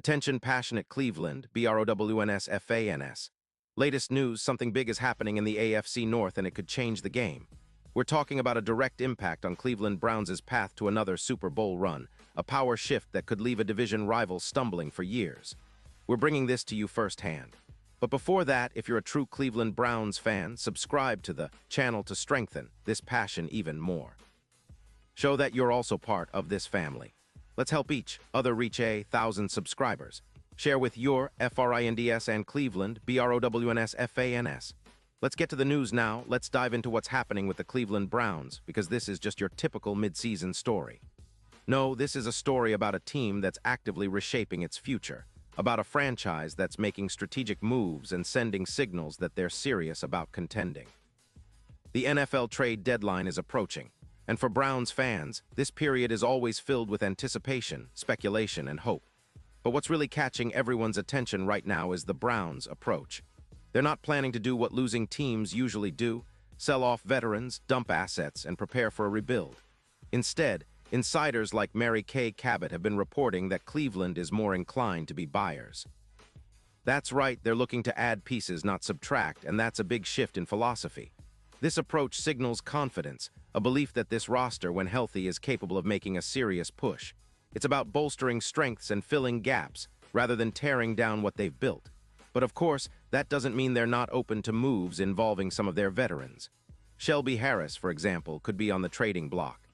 Attention passionate Cleveland, BROWNS. Latest news, something big is happening in the AFC North and it could change the game. We're talking about a direct impact on Cleveland Browns' path to another Super Bowl run, a power shift that could leave a division rival stumbling for years. We're bringing this to you firsthand. But before that, if you're a true Cleveland Browns fan, subscribe to the channel to strengthen this passion even more. Show that you're also part of this family. Let's help each other reach 1,000 subscribers. Share with your FRINDS and Cleveland, BROWNS. Let's get to the news now. Let's dive into what's happening with the Cleveland Browns, because this is just your typical mid-season story. No, this is a story about a team that's actively reshaping its future, about a franchise that's making strategic moves and sending signals that they're serious about contending. The NFL trade deadline is approaching, and for Browns fans, this period is always filled with anticipation, speculation, and hope. But what's really catching everyone's attention right now is the Browns' approach. They're not planning to do what losing teams usually do, sell off veterans, dump assets, and prepare for a rebuild. Instead, insiders like Mary Kay Cabot have been reporting that Cleveland is more inclined to be buyers. That's right, they're looking to add pieces, not subtract, and that's a big shift in philosophy. This approach signals confidence, a belief that this roster, when healthy, is capable of making a serious push. It's about bolstering strengths and filling gaps, rather than tearing down what they've built. But of course, that doesn't mean they're not open to moves involving some of their veterans. Shelby Harris, for example, could be on the trading block.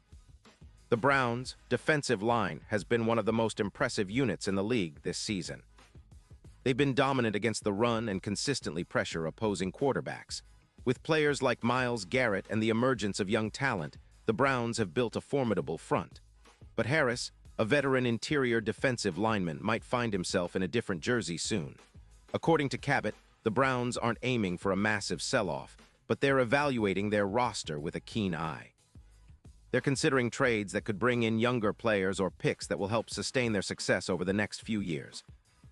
The Browns' defensive line has been one of the most impressive units in the league this season. They've been dominant against the run and consistently pressure opposing quarterbacks. With players like Myles Garrett and the emergence of young talent, the Browns have built a formidable front. But Harris, a veteran interior defensive lineman, might find himself in a different jersey soon. According to Cabot, the Browns aren't aiming for a massive sell-off, but they're evaluating their roster with a keen eye. They're considering trades that could bring in younger players or picks that will help sustain their success over the next few years.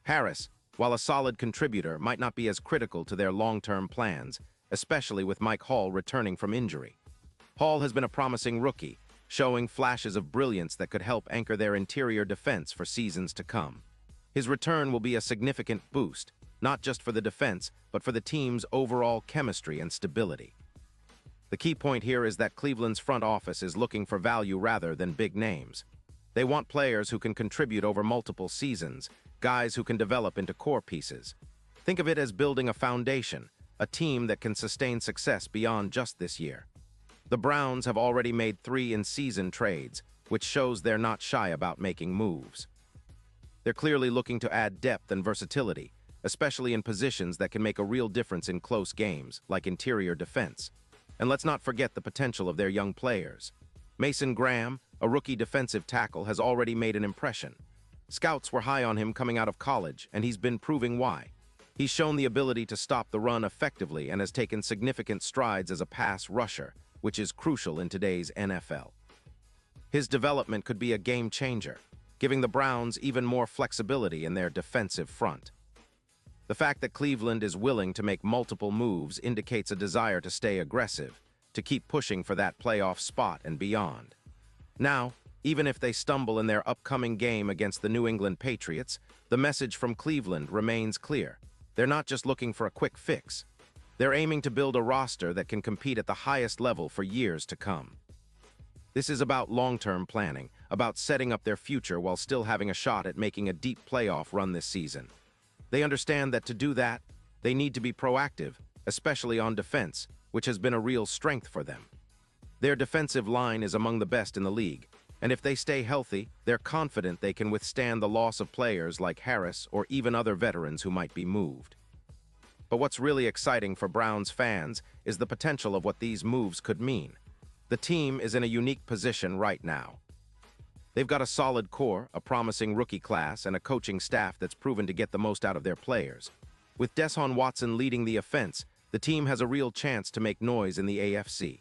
Harris, while a solid contributor, might not be as critical to their long-term plans, especially with Mike Hall returning from injury. Hall has been a promising rookie, showing flashes of brilliance that could help anchor their interior defense for seasons to come. His return will be a significant boost, not just for the defense, but for the team's overall chemistry and stability. The key point here is that Cleveland's front office is looking for value rather than big names. They want players who can contribute over multiple seasons, guys who can develop into core pieces. Think of it as building a foundation, a team that can sustain success beyond just this year. The Browns have already made 3 in-season trades, which shows they're not shy about making moves. They're clearly looking to add depth and versatility, especially in positions that can make a real difference in close games, like interior defense. And let's not forget the potential of their young players. Mason Graham, a rookie defensive tackle, has already made an impression. Scouts were high on him coming out of college, and he's been proving why. He's shown the ability to stop the run effectively and has taken significant strides as a pass rusher, which is crucial in today's NFL. His development could be a game changer, giving the Browns even more flexibility in their defensive front. The fact that Cleveland is willing to make multiple moves indicates a desire to stay aggressive, to keep pushing for that playoff spot and beyond. Now, even if they stumble in their upcoming game against the New England Patriots, the message from Cleveland remains clear. They're not just looking for a quick fix. They're aiming to build a roster that can compete at the highest level for years to come. This is about long-term planning, about setting up their future while still having a shot at making a deep playoff run this season. They understand that to do that, they need to be proactive, especially on defense, which has been a real strength for them. Their defensive line is among the best in the league, and if they stay healthy, they're confident they can withstand the loss of players like Harris or even other veterans who might be moved. But what's really exciting for Browns fans is the potential of what these moves could mean. The team is in a unique position right now. They've got a solid core, a promising rookie class, and a coaching staff that's proven to get the most out of their players. With Deshaun Watson leading the offense, the team has a real chance to make noise in the AFC.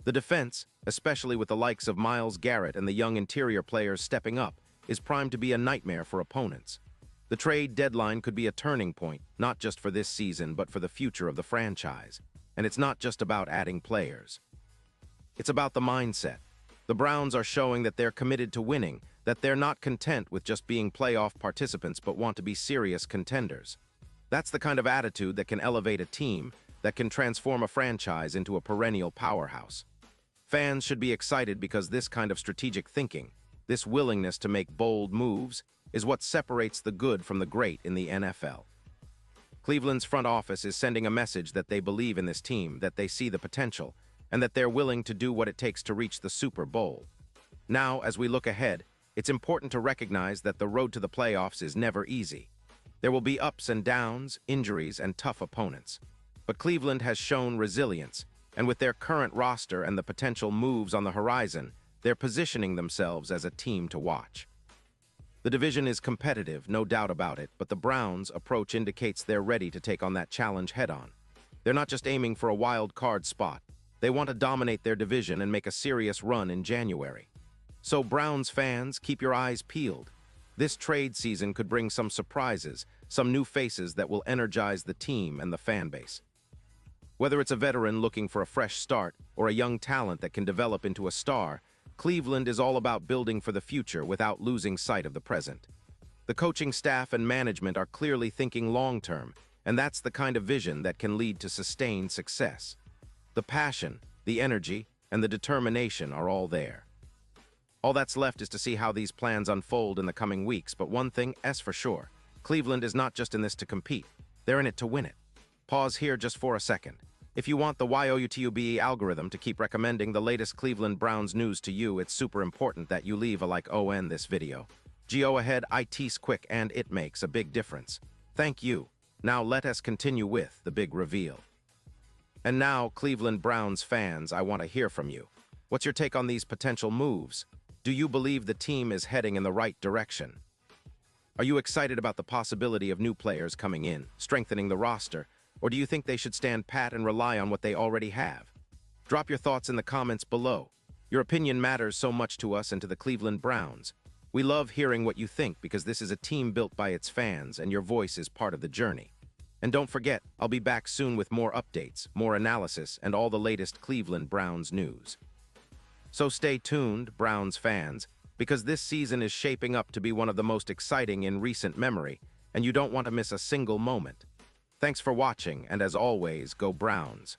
The defense, especially with the likes of Myles Garrett and the young interior players stepping up, is primed to be a nightmare for opponents. The trade deadline could be a turning point, not just for this season, but for the future of the franchise. And it's not just about adding players. It's about the mindset. The Browns are showing that they're committed to winning, that they're not content with just being playoff participants but want to be serious contenders. That's the kind of attitude that can elevate a team, that can transform a franchise into a perennial powerhouse. Fans should be excited because this kind of strategic thinking, this willingness to make bold moves, is what separates the good from the great in the NFL. Cleveland's front office is sending a message that they believe in this team, that they see the potential, and that they're willing to do what it takes to reach the Super Bowl. Now, as we look ahead, it's important to recognize that the road to the playoffs is never easy. There will be ups and downs, injuries, and tough opponents. But Cleveland has shown resilience, and with their current roster and the potential moves on the horizon, they're positioning themselves as a team to watch. The division is competitive, no doubt about it, but the Browns' approach indicates they're ready to take on that challenge head-on. They're not just aiming for a wild card spot. They want to dominate their division and make a serious run in January. So Browns fans, keep your eyes peeled. This trade season could bring some surprises, some new faces that will energize the team and the fan base. Whether it's a veteran looking for a fresh start or a young talent that can develop into a star, Cleveland is all about building for the future without losing sight of the present. The coaching staff and management are clearly thinking long-term, and that's the kind of vision that can lead to sustained success. The passion, the energy, and the determination are all there. All that's left is to see how these plans unfold in the coming weeks, but one thing is for sure. Cleveland is not just in this to compete. They're in it to win it. Pause here just for a second. If you want the YOUTUBE algorithm to keep recommending the latest Cleveland Browns news to you, it's super important that you leave a like on this video. Go ahead, it's quick and it makes a big difference. Thank you. Now let us continue with the big reveal. And now, Cleveland Browns fans, I want to hear from you. What's your take on these potential moves? Do you believe the team is heading in the right direction? Are you excited about the possibility of new players coming in, strengthening the roster? Or do you think they should stand pat and rely on what they already have? Drop your thoughts in the comments below. Your opinion matters so much to us and to the Cleveland Browns. We love hearing what you think because this is a team built by its fans and your voice is part of the journey. And don't forget, I'll be back soon with more updates, more analysis, and all the latest Cleveland Browns news. So stay tuned, Browns fans, because this season is shaping up to be one of the most exciting in recent memory, and you don't want to miss a single moment. Thanks for watching, and as always, go Browns.